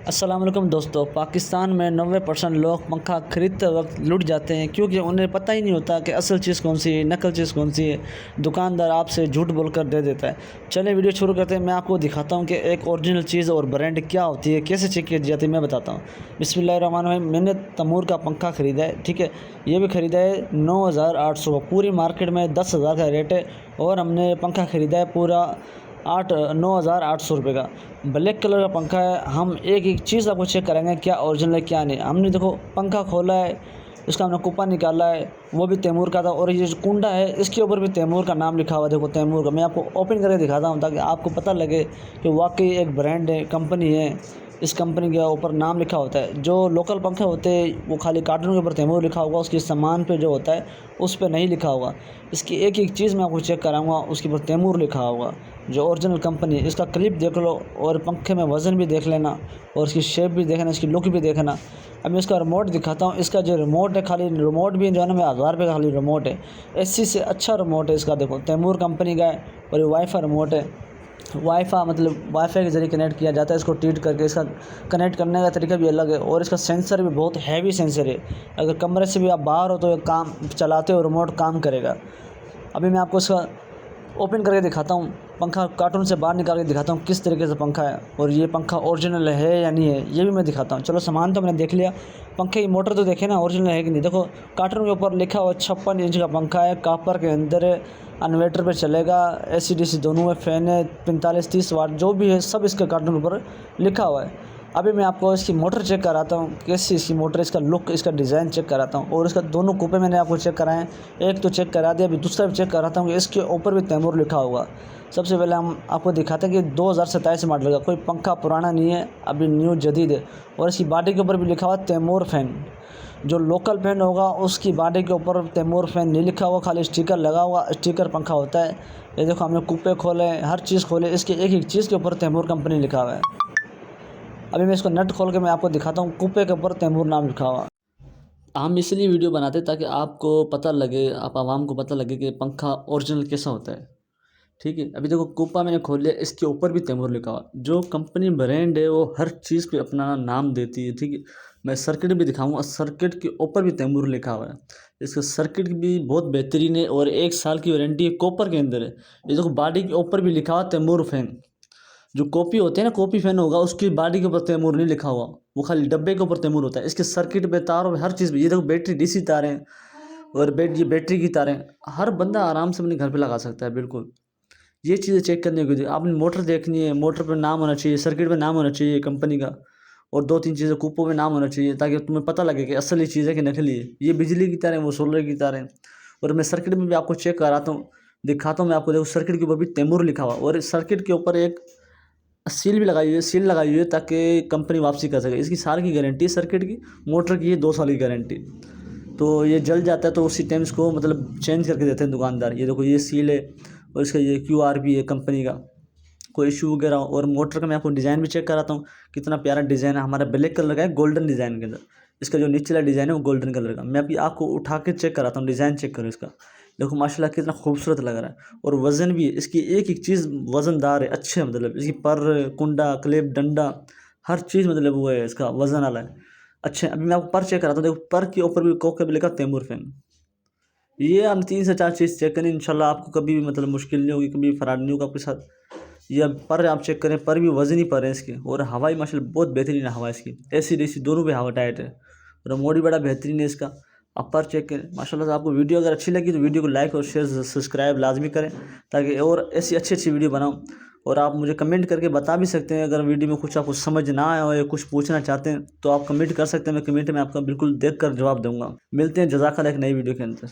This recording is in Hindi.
अस्सलाम वालेकुम दोस्तों। पाकिस्तान में 90% लोग पंखा खरीदते वक्त लुट जाते हैं क्योंकि उन्हें पता ही नहीं होता कि असल चीज़ कौन सी है, नकल चीज़ कौन सी है। दुकानदार आपसे झूठ बोलकर दे देता है। चलिए वीडियो शुरू करते हैं। मैं आपको दिखाता हूँ कि एक ओरिजिनल चीज़ और ब्रांड क्या होती है, कैसे चेक की जाती है, मैं बताता हूँ। बिस्मिल्लाहिर्रहमानिर्रहीम। मैंने तैमूर का पंखा ख़रीदा है, ठीक है। ये भी ख़रीदा है 9,800 का। पूरी मार्केट में 10,000 का रेट है और हमने पंखा ख़रीदा है पूरा 9,800 रुपये का। ब्लैक कलर का पंखा है। हम एक एक चीज़ आपको चेक करेंगे क्या ओरिजिनल है क्या नहीं। हमने देखो पंखा खोला है, इसका हमने कुप्पा निकाला है, वो भी तैमूर का था। और ये जो कुंडा है इसके ऊपर भी तैमूर का नाम लिखा हुआ है। देखो तैमूर का। मैं आपको ओपन करके दिखाता हूँ ताकि आपको पता लगे कि वाकई एक ब्रांड है, कंपनी है। इस कंपनी के ऊपर नाम लिखा होता है। जो लोकल पंखे होते हैं वो खाली कार्टून के ऊपर तैमूर लिखा होगा, उसके सामान पे जो होता है उस पर नहीं लिखा होगा। इसकी एक एक चीज़ मैं आपको चेक कराऊंगा, उसके ऊपर तैमूर लिखा होगा जो ओरिजिनल कंपनी है। इसका क्लिप देख लो और पंखे में वज़न भी देख लेना और इसकी शेप भी देखना, इसकी लुक भी देखना। अब मैं इसका रिमोट दिखाता हूँ। इसका जो रिमोट है, खाली रिमोट भी जो है ना, मैं 1000 रुपये का खाली रिमोट है। एसी से अच्छा रिमोट है इसका। देखो तैमूर कंपनी का है और ये वाईफाई रिमोट है। वाईफाई मतलब वाईफाई के ज़रिए कनेक्ट किया जाता है इसको ट्रीट करके। इसका कनेक्ट करने का तरीका भी अलग है और इसका सेंसर भी बहुत हैवी सेंसर है। अगर कमरे से भी आप बाहर हो तो ये काम चलाते हो रिमोट काम करेगा। अभी मैं आपको इसका ओपन करके दिखाता हूँ। पंखा कार्टून से बाहर निकाल के दिखाता हूँ किस तरीके से पंखा है और ये पंखा ओरिजिनल है या नहीं है, ये भी मैं दिखाता हूँ। चलो सामान तो मैंने देख लिया, पंखे की मोटर तो देखे ना ओरिजिनल है कि नहीं। देखो कार्टून के ऊपर लिखा हुआ 56 इंच का पंखा है, कॉपर के अंदर है, इन्वर्टर पे चलेगा, एसी डीसी दोनों है, फ़ैन है, 45-30 वाट जो भी है सब इसके कार्टून के ऊपर लिखा हुआ है। अभी मैं आपको इसकी मोटर चेक कराता हूँ, कैसी इसकी मोटर, इसका लुक, इसका डिज़ाइन चेक कराता हूँ। और इसका दोनों कुप्पे मैंने आपको चेक कराए हैं। एक तो चेक करा दिया, अभी दूसरा भी चेक कराता हूँ कि इसके ऊपर भी तैमूर लिखा होगा। सबसे पहले हम आपको दिखाते हैं कि 2027 मॉडल का, कोई पंखा पुराना नहीं है, अभी न्यू जदीद है। और इसकी बॉडी के ऊपर भी लिखा हुआ तैमूर फ़ैन। जो लोकल फ़ैन होगा उसकी बॉडी के ऊपर तैमूर फ़ैन नहीं लिखा हुआ, खाली स्टिकर लगा हुआ, स्टिकर पंखा होता है। ये देखो हमने कुप्पे खोले, हर चीज़ खोले, इसके एक एक चीज़ के ऊपर तैमूर कंपनी लिखा हुआ है। अभी मैं इसको नट खोल के मैं आपको दिखाता हूँ, कुप्पे के ऊपर तैमूर नाम लिखा हुआ। हम इसलिए वीडियो बनाते ताकि आपको पता लगे, आप आवाम को पता लगे कि पंखा ओरिजिनल कैसा होता है, ठीक है। अभी देखो कुप्पा मैंने खोल लिया, इसके ऊपर भी तैमूर लिखा हुआ। जो कंपनी ब्रांड है वो हर चीज़ पे अपना नाम देती है, ठीक है। मैं सर्किट भी दिखाऊंगा, सर्किट के ऊपर भी तैमूर लिखा हुआ है। इसका सर्किट भी बहुत बेहतरीन है और 1 साल की वारंटी है, कॉपर के अंदर है। ये देखो बॉडी के ऊपर भी लिखा हुआ तैमूर फ़ैन। जो कॉपी होते हैं ना, कॉपी फ़ैन होगा, उसकी बॉडी के ऊपर तैमूर नहीं लिखा हुआ, वो खाली डब्बे के ऊपर तैमूर होता है। इसके सर्किट पे, तारों पे, हर चीज़ पे, ये देखो बैटरी डीसी तारें हैं और ये बैटरी की तारें, हर बंदा आराम से अपने घर पे लगा सकता है बिल्कुल। ये चीज़ें चेक करने की होती है। आपने मोटर देखनी है, मोटर पे नाम होना चाहिए, सर्किट पे नाम होना चाहिए कंपनी का, और 2-3 चीज़ें कुप्पों में नाम होना चाहिए ताकि तुम्हें पता लगे कि असली चीज़ है कि नकली है। ये बिजली की तारें, वो सोलर की तारें। और मैं सर्किट में भी आपको चेक कराता हूँ, दिखाता हूँ मैं आपको। देखो सर्किट के ऊपर भी तैमूर लिखा हुआ और सर्किट के ऊपर एक सील भी लगाई हुई है, सील लगाई हुई है ताकि कंपनी वापसी कर सके। इसकी साल की गारंटी है सर्किट की, मोटर की है 2 साल की गारंटी। तो ये जल जाता है तो उसी टाइम इसको मतलब चेंज करके देते हैं दुकानदार। ये देखो ये सील है और इसका ये QR भी है कंपनी का, कोई इशू वगैरह। और मोटर का मैं आपको डिज़ाइन भी चेक कराता हूँ, कितना प्यारा डिज़ाइन है। हमारा ब्लैक कलर का है, गोल्डन डिज़ाइन के अंदर। इसका जो नीचे वाला डिज़ाइन है वो गोल्डन कलर का। मैं अभी आपको उठा के चेक कराता हूँ, डिज़ाइन चेक करो इसका। देखो माशाल्लाह कितना खूबसूरत लग रहा है। और वज़न भी इसकी एक एक चीज़ वज़नदार है, अच्छे मतलब इसकी पर, कुंडा, क्लिप, डंडा, हर चीज़ मतलब वो है, इसका वज़न वाला है। अच्छा अभी मैं आपको पर चेक कराता हूँ। देखो पर के ऊपर भी कोक पे लिखा तैमूर फ़ैन। ये हम 3 से 4 चीज़ चेक करें, इंशाल्लाह आपको कभी भी मतलब मुश्किल नहीं होगी, कभी फ्रॉड नहीं होगा आपके साथ। ये अब पर आप चेक करें, पर भी वज़न ही पर है इसके। और हवाई माशाल्लाह बहुत बेहतरीन हवा है इसकी, एसी डीसी दोनों पे हवा टाइट है। रिमोट भी बड़ा बेहतरीन है इसका। आप पर चेक करें माशाल्लाह से। आपको वीडियो अगर अच्छी लगी तो वीडियो को लाइक और शेयर सब्सक्राइब लाजमी करें ताकि और ऐसी अच्छी अच्छी वीडियो बनाऊँ। और आप मुझे कमेंट करके बता भी सकते हैं अगर वीडियो में कुछ आपको समझ ना आया हो या कुछ पूछना चाहते हैं तो आप कमेंट कर सकते हैं। मैं कमेंट में आपका बिल्कुल देख कर जवाब दूँगा। मिलते हैं जज़ाकल्लाह एक नई वीडियो के अंदर।